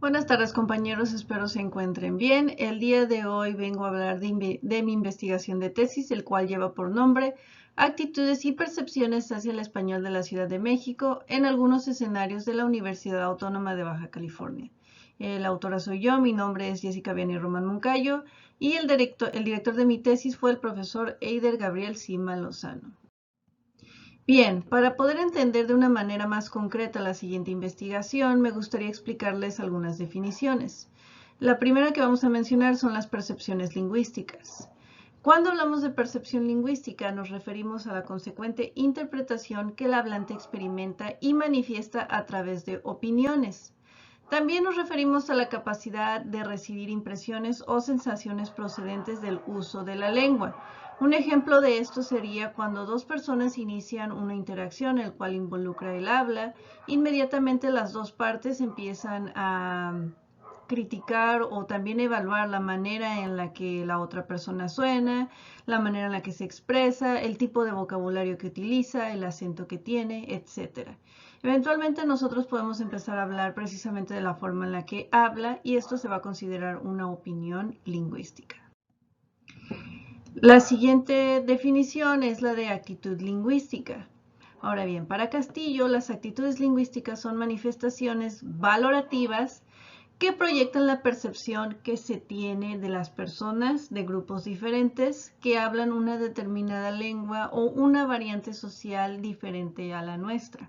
Buenas tardes compañeros, espero se encuentren bien. El día de hoy vengo a hablar de mi investigación de tesis, el cual lleva por nombre Actitudes y percepciones hacia el español de la Ciudad de México en algunos escenarios de la Universidad Autónoma de Baja California. La autora soy yo, mi nombre es Jessica Vianney Román Moncayo y el director de mi tesis fue el profesor Eider Gabriel Sima Lozano. Bien, para poder entender de una manera más concreta la siguiente investigación, me gustaría explicarles algunas definiciones. La primera que vamos a mencionar son las percepciones lingüísticas. Cuando hablamos de percepción lingüística, nos referimos a la consecuente interpretación que el hablante experimenta y manifiesta a través de opiniones. También nos referimos a la capacidad de recibir impresiones o sensaciones procedentes del uso de la lengua. Un ejemplo de esto sería cuando dos personas inician una interacción, el cual involucra el habla, inmediatamente las dos partes empiezan a criticar o también evaluar la manera en la que la otra persona suena, la manera en la que se expresa, el tipo de vocabulario que utiliza, el acento que tiene, etc. Eventualmente nosotros podemos empezar a hablar precisamente de la forma en la que habla y esto se va a considerar una opinión lingüística. La siguiente definición es la de actitud lingüística. Ahora bien, para Castillo, las actitudes lingüísticas son manifestaciones valorativas que proyectan la percepción que se tiene de las personas de grupos diferentes que hablan una determinada lengua o una variante social diferente a la nuestra.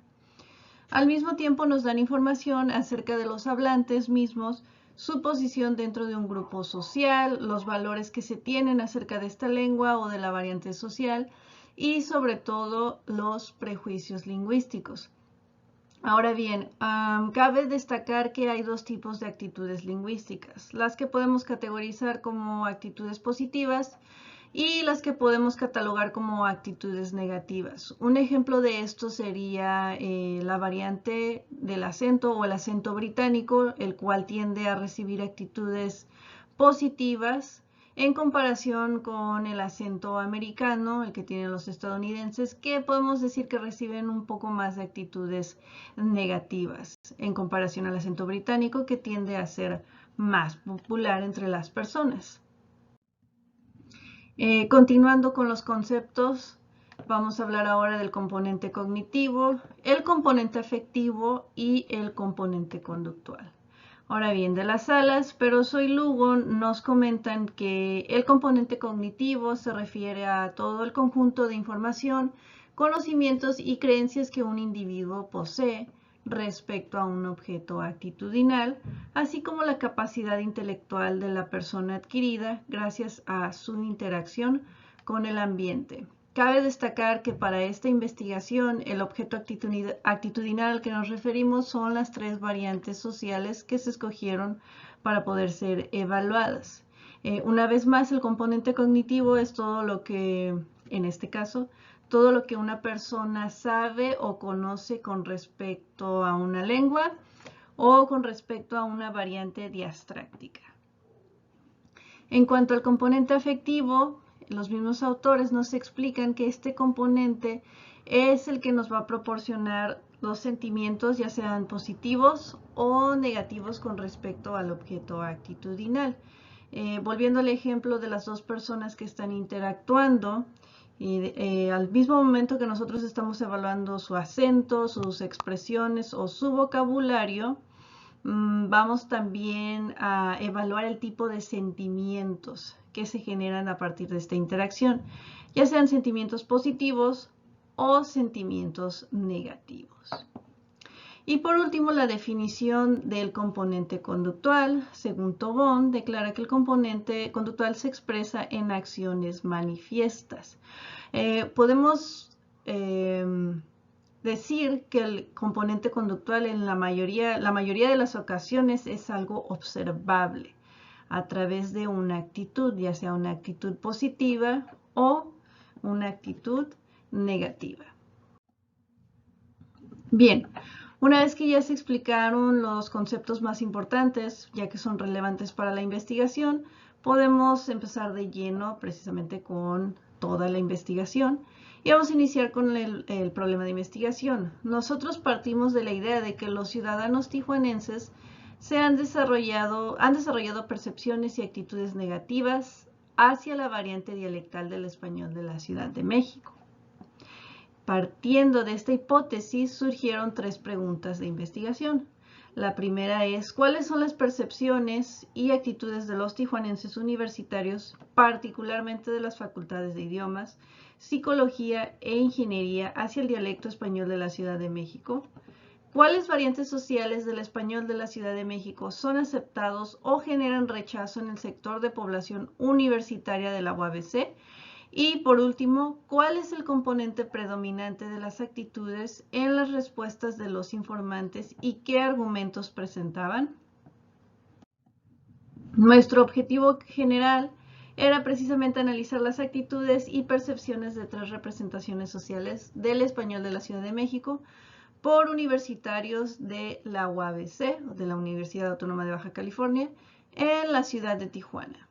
Al mismo tiempo nos dan información acerca de los hablantes mismos, su posición dentro de un grupo social, los valores que se tienen acerca de esta lengua o de la variante social y sobre todo los prejuicios lingüísticos. Ahora bien, cabe destacar que hay dos tipos de actitudes lingüísticas, las que podemos categorizar como actitudes positivas y las que podemos catalogar como actitudes negativas. Un ejemplo de esto sería la variante del acento o el acento británico, el cual tiende a recibir actitudes positivas en comparación con el acento americano, el que tienen los estadounidenses, que podemos decir que reciben un poco más de actitudes negativas en comparación al acento británico, que tiende a ser más popular entre las personas. Continuando con los conceptos, vamos a hablar ahora del componente cognitivo, el componente afectivo y el componente conductual. Ahora bien, de las salas, pero soy Lugo, nos comentan que el componente cognitivo se refiere a todo el conjunto de información, conocimientos y creencias que un individuo posee respecto a un objeto actitudinal, así como la capacidad intelectual de la persona adquirida gracias a su interacción con el ambiente. Cabe destacar que para esta investigación el objeto actitudinal al que nos referimos son las tres variantes sociales que se escogieron para poder ser evaluadas. Una vez más, el componente cognitivo es todo lo que, en este caso, todo lo que una persona sabe o conoce con respecto a una lengua o con respecto a una variante diastráctica. En cuanto al componente afectivo, los mismos autores nos explican que este componente es el que nos va a proporcionar los sentimientos, ya sean positivos o negativos con respecto al objeto actitudinal. Volviendo al ejemplo de las dos personas que están interactuando, al mismo momento que nosotros estamos evaluando su acento, sus expresiones o su vocabulario, vamos también a evaluar el tipo de sentimientos que se generan a partir de esta interacción, ya sean sentimientos positivos o sentimientos negativos. Y por último, la definición del componente conductual. Según Tobón, declara que el componente conductual se expresa en acciones manifiestas. Podemos decir que el componente conductual en la mayoría de las ocasiones es algo observable a través de una actitud, ya sea una actitud positiva o una actitud negativa. Bien, una vez que ya se explicaron los conceptos más importantes, ya que son relevantes para la investigación, podemos empezar de lleno precisamente con toda la investigación. Y vamos a iniciar con el problema de investigación. Nosotros partimos de la idea de que los ciudadanos tijuanenses han desarrollado percepciones y actitudes negativas hacia la variante dialectal del español de la Ciudad de México. Partiendo de esta hipótesis, surgieron 3 preguntas de investigación. La primera es, ¿cuáles son las percepciones y actitudes de los tijuanenses universitarios, particularmente de las facultades de idiomas, psicología e ingeniería hacia el dialecto español de la Ciudad de México? ¿Cuáles variantes sociales del español de la Ciudad de México son aceptados o generan rechazo en el sector de población universitaria de la UABC? Y por último, ¿cuál es el componente predominante de las actitudes en las respuestas de los informantes y qué argumentos presentaban? Nuestro objetivo general era precisamente analizar las actitudes y percepciones de 3 representaciones sociales del español de la Ciudad de México por universitarios de la UABC, de la Universidad Autónoma de Baja California, en la ciudad de Tijuana.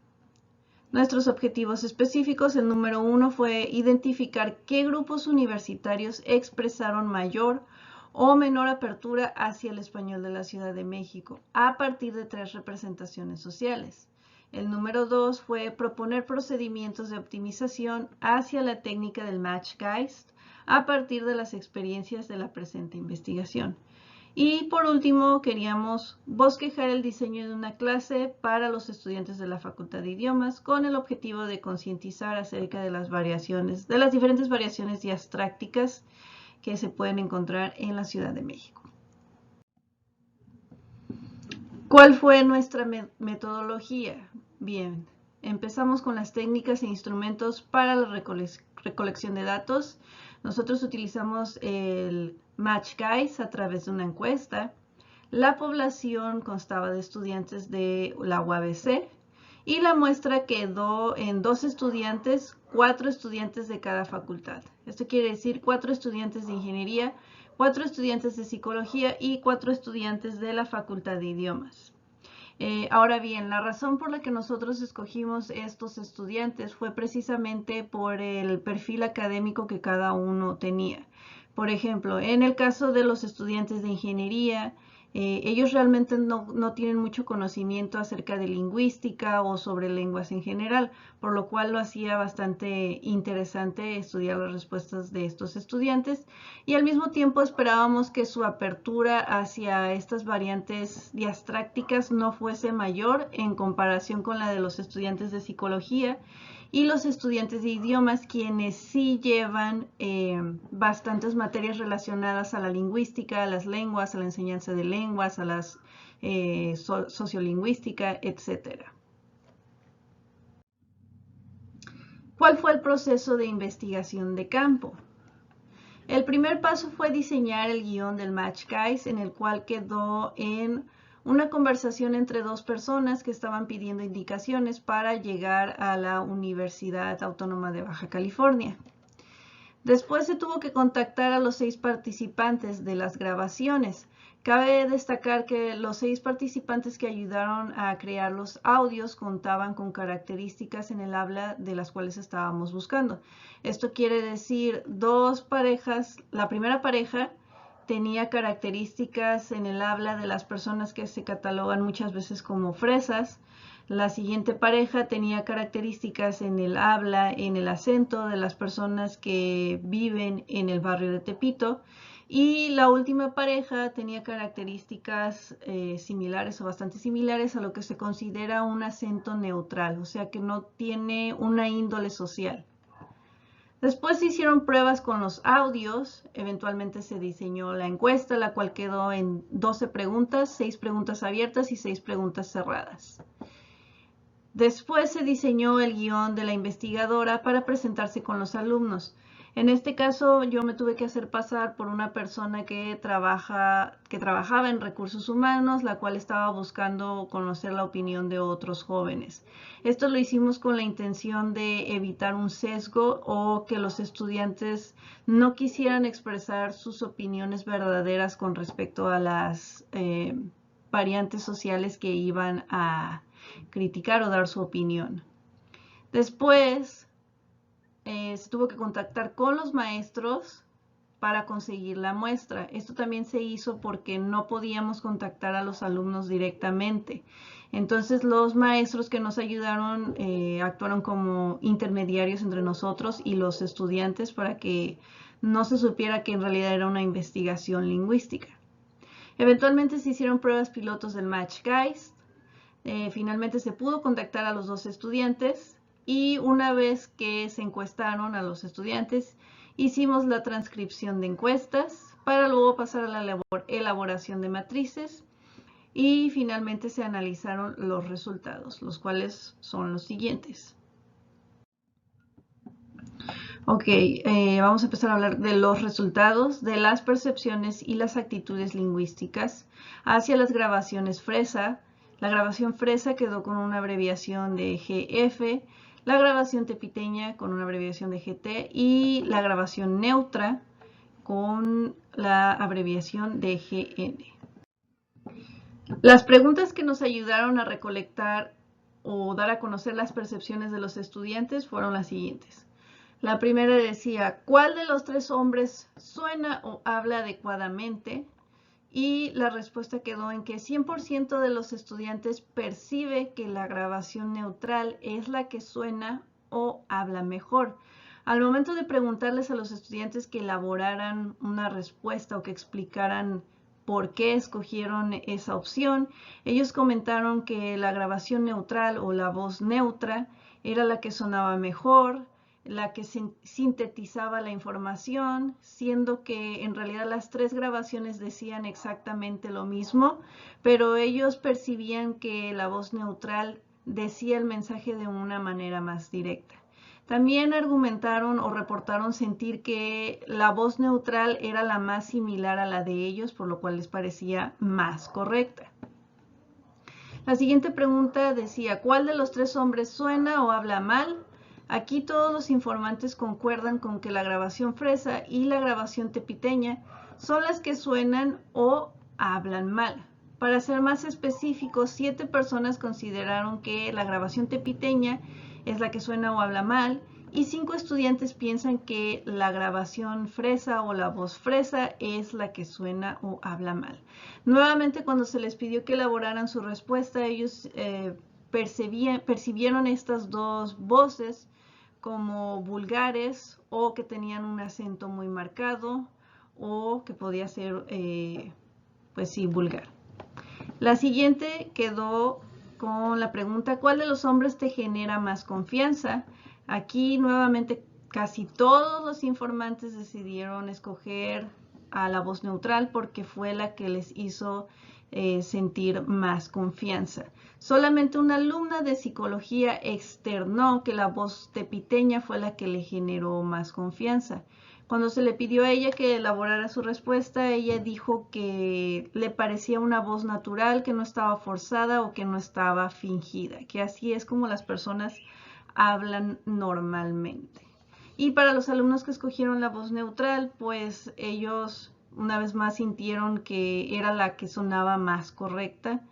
Nuestros objetivos específicos, el número 1 fue identificar qué grupos universitarios expresaron mayor o menor apertura hacia el español de la Ciudad de México a partir de 3 representaciones sociales. El número 2 fue proponer procedimientos de optimización hacia la técnica del Matchgeist a partir de las experiencias de la presente investigación. Y por último, queríamos bosquejar el diseño de una clase para los estudiantes de la Facultad de Idiomas con el objetivo de concientizar acerca de las diferentes variaciones diastrácticas que se pueden encontrar en la Ciudad de México. ¿Cuál fue nuestra metodología? Bien, empezamos con las técnicas e instrumentos para la recolección de datos. Nosotros utilizamos el Matchgeist a través de una encuesta. La población constaba de estudiantes de la UABC y la muestra quedó en 2 estudiantes, 4 estudiantes de cada facultad. Esto quiere decir 4 estudiantes de ingeniería, 4 estudiantes de psicología y 4 estudiantes de la Facultad de Idiomas. Ahora bien, la razón por la que nosotros escogimos estos estudiantes fue precisamente por el perfil académico que cada uno tenía. Por ejemplo, en el caso de los estudiantes de ingeniería, ellos realmente no tienen mucho conocimiento acerca de lingüística o sobre lenguas en general, por lo cual lo hacía bastante interesante estudiar las respuestas de estos estudiantes y al mismo tiempo esperábamos que su apertura hacia estas variantes diastrácticas no fuese mayor en comparación con la de los estudiantes de psicología y los estudiantes de idiomas, quienes sí llevan bastantes materias relacionadas a la lingüística, a las lenguas, a la enseñanza de lenguas, a la sociolingüística, etc. ¿Cuál fue el proceso de investigación de campo? El primer paso fue diseñar el guión del Matchgeist, en el cual quedó en una conversación entre 2 personas que estaban pidiendo indicaciones para llegar a la Universidad Autónoma de Baja California. Después se tuvo que contactar a los 6 participantes de las grabaciones. Cabe destacar que los 6 participantes que ayudaron a crear los audios contaban con características en el habla de las cuales estábamos buscando. Esto quiere decir 2 parejas. La primera pareja tenía características en el habla de las personas que se catalogan muchas veces como fresas. La siguiente pareja tenía características en el habla, en el acento de las personas que viven en el barrio de Tepito. Y la última pareja tenía características similares o bastante similares a lo que se considera un acento neutral, o sea que no tiene una índole social. Después se hicieron pruebas con los audios, eventualmente se diseñó la encuesta, la cual quedó en 12 preguntas, 6 preguntas abiertas y 6 preguntas cerradas. Después se diseñó el guión de la investigadora para presentarse con los alumnos. En este caso yo me tuve que hacer pasar por una persona que trabajaba en recursos humanos, la cual estaba buscando conocer la opinión de otros jóvenes. Esto lo hicimos con la intención de evitar un sesgo o que los estudiantes no quisieran expresar sus opiniones verdaderas con respecto a las variantes sociales que iban a criticar o dar su opinión. Después se tuvo que contactar con los maestros para conseguir la muestra. Esto también se hizo porque no podíamos contactar a los alumnos directamente. Entonces los maestros que nos ayudaron actuaron como intermediarios entre nosotros y los estudiantes para que no se supiera que en realidad era una investigación lingüística. Eventualmente se hicieron pruebas pilotos del MatchGeist. Finalmente se pudo contactar a los dos estudiantes y una vez que se encuestaron a los estudiantes, hicimos la transcripción de encuestas para luego pasar a la elaboración de matrices y finalmente se analizaron los resultados, los cuales son los siguientes. Ok, vamos a empezar a hablar de los resultados de las percepciones y las actitudes lingüísticas hacia las grabaciones FRESA. La grabación FRESA quedó con una abreviación de GF, la grabación tepiteña con una abreviación de GT y la grabación neutra con la abreviación de GN. Las preguntas que nos ayudaron a recolectar o dar a conocer las percepciones de los estudiantes fueron las siguientes. La primera decía, ¿cuál de los tres hombres suena o habla adecuadamente? Y la respuesta quedó en que 100% de los estudiantes percibe que la grabación neutral es la que suena o habla mejor. Al momento de preguntarles a los estudiantes que elaboraran una respuesta o que explicaran por qué escogieron esa opción, ellos comentaron que la grabación neutral o la voz neutra era la que sonaba mejor, la que sintetizaba la información, siendo que en realidad las tres grabaciones decían exactamente lo mismo, pero ellos percibían que la voz neutral decía el mensaje de una manera más directa. También argumentaron o reportaron sentir que la voz neutral era la más similar a la de ellos, por lo cual les parecía más correcta. La siguiente pregunta decía, ¿cuál de los tres hombres suena o habla mal? Aquí todos los informantes concuerdan con que la grabación FRESA y la grabación tepiteña son las que suenan o hablan mal. Para ser más específicos, 7 personas consideraron que la grabación tepiteña es la que suena o habla mal y 5 estudiantes piensan que la grabación FRESA o la voz FRESA es la que suena o habla mal. Nuevamente, cuando se les pidió que elaboraran su respuesta, ellos percibieron estas dos voces como vulgares o que tenían un acento muy marcado o que podía ser, pues sí, vulgar. La siguiente quedó con la pregunta, ¿cuál de los hombres te genera más confianza? Aquí nuevamente casi todos los informantes decidieron escoger a la voz neutral porque fue la que les hizo sentir más confianza. Solamente una alumna de psicología externó que la voz tepiteña fue la que le generó más confianza. Cuando se le pidió a ella que elaborara su respuesta, ella dijo que le parecía una voz natural, que no estaba forzada o que no estaba fingida, que así es como las personas hablan normalmente. Y para los alumnos que escogieron la voz neutral, pues ellos una vez más sintieron que era la que sonaba más correcta,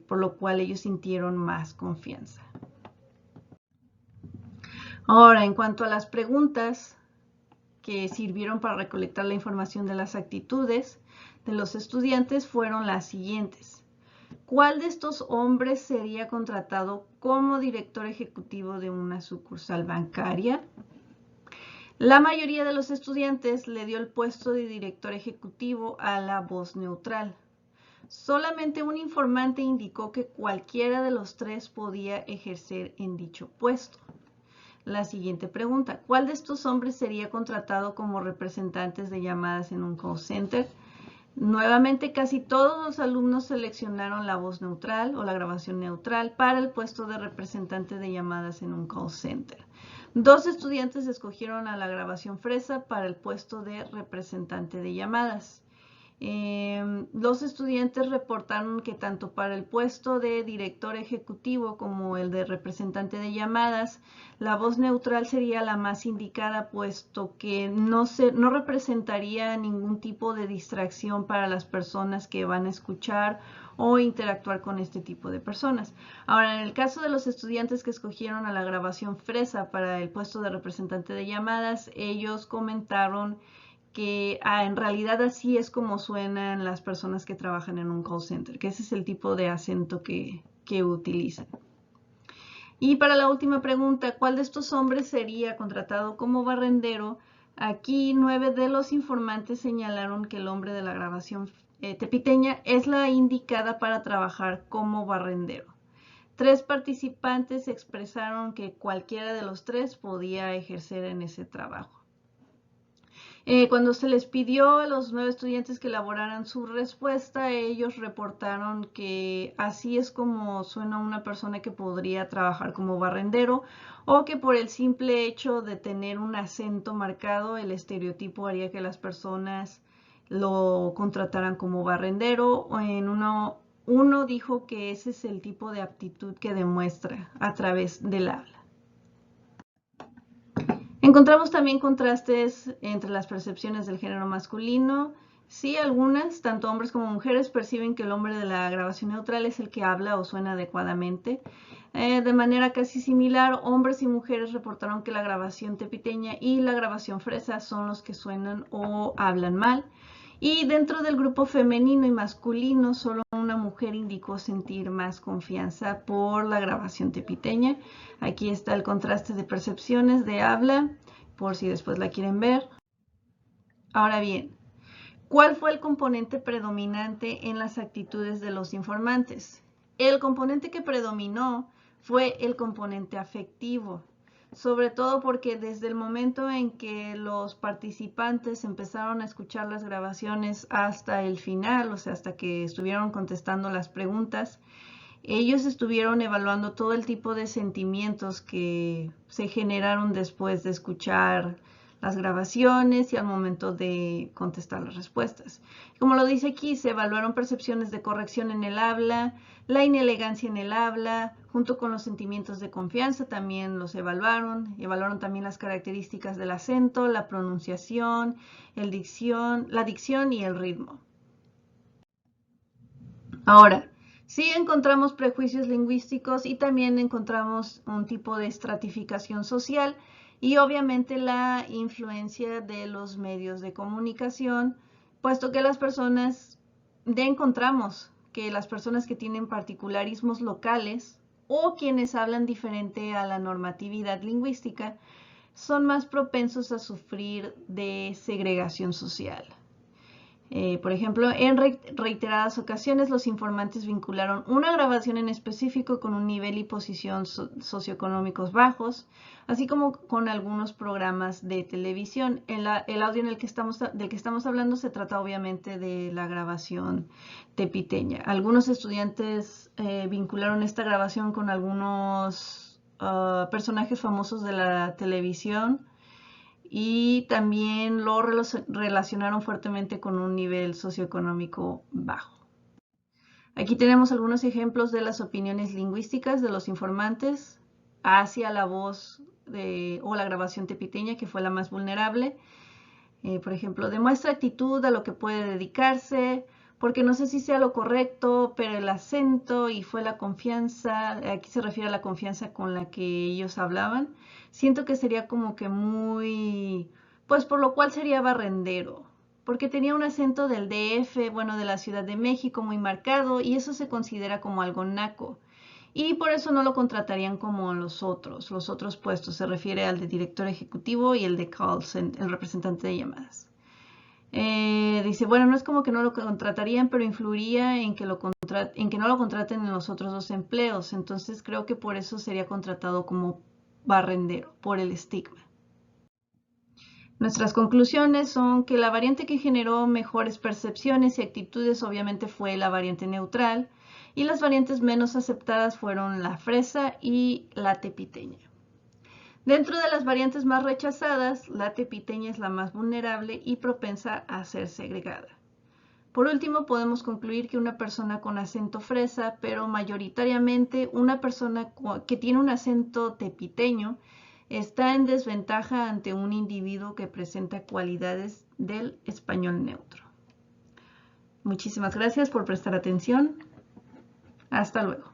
por lo cual ellos sintieron más confianza. Ahora, en cuanto a las preguntas que sirvieron para recolectar la información de las actitudes de los estudiantes fueron las siguientes. ¿Cuál de estos hombres sería contratado como director ejecutivo de una sucursal bancaria? La mayoría de los estudiantes le dio el puesto de director ejecutivo a la voz neutral. Solamente un informante indicó que cualquiera de los tres podía ejercer en dicho puesto. La siguiente pregunta, ¿cuál de estos hombres sería contratado como representantes de llamadas en un call center? Nuevamente, casi todos los alumnos seleccionaron la voz neutral o la grabación neutral para el puesto de representante de llamadas en un call center. 2 estudiantes escogieron a la grabación FRESA para el puesto de representante de llamadas. 2 estudiantes reportaron que tanto para el puesto de director ejecutivo como el de representante de llamadas, la voz neutral sería la más indicada, puesto que no representaría ningún tipo de distracción para las personas que van a escuchar o interactuar con este tipo de personas. Ahora, en el caso de los estudiantes que escogieron a la grabación FRESA para el puesto de representante de llamadas, ellos comentaron que en realidad así es como suenan las personas que trabajan en un call center, que ese es el tipo de acento que utilizan. Y para la última pregunta, ¿cuál de estos hombres sería contratado como barrendero? Aquí 9 de los informantes señalaron que el hombre de la grabación tepiteña es la indicada para trabajar como barrendero. 3 participantes expresaron que cualquiera de los 3 podía ejercer en ese trabajo. Cuando se les pidió a los 9 estudiantes que elaboraran su respuesta, ellos reportaron que así es como suena una persona que podría trabajar como barrendero, o que por el simple hecho de tener un acento marcado, el estereotipo haría que las personas lo contrataran como barrendero. Uno dijo que ese es el tipo de aptitud que demuestra a través del habla. Encontramos también contrastes entre las percepciones del género masculino. Sí, algunas, tanto hombres como mujeres, perciben que el hombre de la grabación neutral es el que habla o suena adecuadamente. De manera casi similar, hombres y mujeres reportaron que la grabación tepiteña y la grabación fresa son los que suenan o hablan mal. Y dentro del grupo femenino y masculino, solo una mujer indicó sentir más confianza por la grabación tepiteña. Aquí está el contraste de percepciones de habla, por si después la quieren ver. Ahora bien, ¿cuál fue el componente predominante en las actitudes de los informantes? El componente que predominó fue el componente afectivo, sobre todo porque desde el momento en que los participantes empezaron a escuchar las grabaciones hasta el final, o sea, hasta que estuvieron contestando las preguntas, ellos estuvieron evaluando todo el tipo de sentimientos que se generaron después de escuchar las grabaciones y al momento de contestar las respuestas. Como lo dice aquí, se evaluaron percepciones de corrección en el habla, la inelegancia en el habla, junto con los sentimientos de confianza también los evaluaron. Evaluaron también las características del acento, la pronunciación, la dicción y el ritmo. Ahora, sí encontramos prejuicios lingüísticos y también encontramos un tipo de estratificación social y obviamente la influencia de los medios de comunicación, puesto que encontramos que las personas que tienen particularismos locales o quienes hablan diferente a la normatividad lingüística son más propensos a sufrir de segregación social. Por ejemplo, en reiteradas ocasiones los informantes vincularon una grabación en específico con un nivel y posición socioeconómicos bajos, así como con algunos programas de televisión. El audio del que estamos hablando se trata obviamente de la grabación tepiteña. Algunos estudiantes vincularon esta grabación con algunos personajes famosos de la televisión, y también lo relacionaron fuertemente con un nivel socioeconómico bajo. Aquí tenemos algunos ejemplos de las opiniones lingüísticas de los informantes hacia la voz o la grabación tepiteña, que fue la más vulnerable. Por ejemplo, demuestra actitud a lo que puede dedicarse, porque no sé si sea lo correcto, pero el acento y fue la confianza, aquí se refiere a la confianza con la que ellos hablaban. Siento que sería como que muy, pues por lo cual sería barrendero, porque tenía un acento del DF, bueno, de la Ciudad de México muy marcado, y eso se considera como algo naco. Y por eso no lo contratarían como los otros puestos. Se refiere al de director ejecutivo y el de call center, el representante de llamadas. Dice, bueno, no es como que no lo contratarían, pero influiría en que no lo contraten en los otros 2 empleos. Entonces creo que por eso sería contratado como barrendero, por el estigma. Nuestras conclusiones son que la variante que generó mejores percepciones y actitudes obviamente fue la variante neutral, y las variantes menos aceptadas fueron la fresa y la tepiteña. Dentro de las variantes más rechazadas, la tepiteña es la más vulnerable y propensa a ser segregada. Por último, podemos concluir que una persona con acento fresa, pero mayoritariamente una persona que tiene un acento tepiteño, está en desventaja ante un individuo que presenta cualidades del español neutro. Muchísimas gracias por prestar atención. Hasta luego.